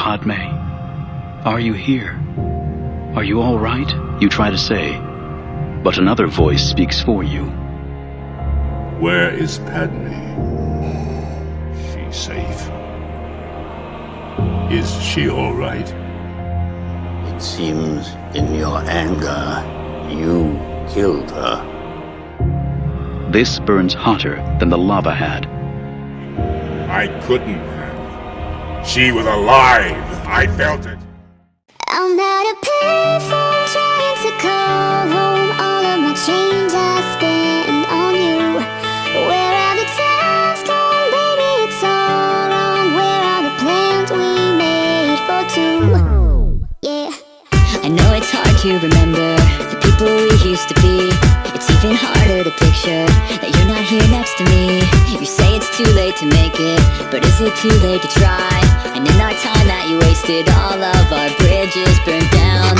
Padme? Are you here? Are you all right? You try to say, but another voice speaks for you. Where is Padme? She safe? Is she all right? It seems in your anger, you killed her. This burns hotter than the lava had. I couldn't have. She was alive. I felt it. I'm at a payphone trying to call home. All of my change I spent on you. Where are the times gone, baby? It's all wrong. Where are the plans we made for two? Yeah. I know it's hard to remember the people we used to be. It's even harder to picture that you're not here next to me. You say it's too late to make it, but is it too late to try? And in our time that you wasted, all of our bridges burned down.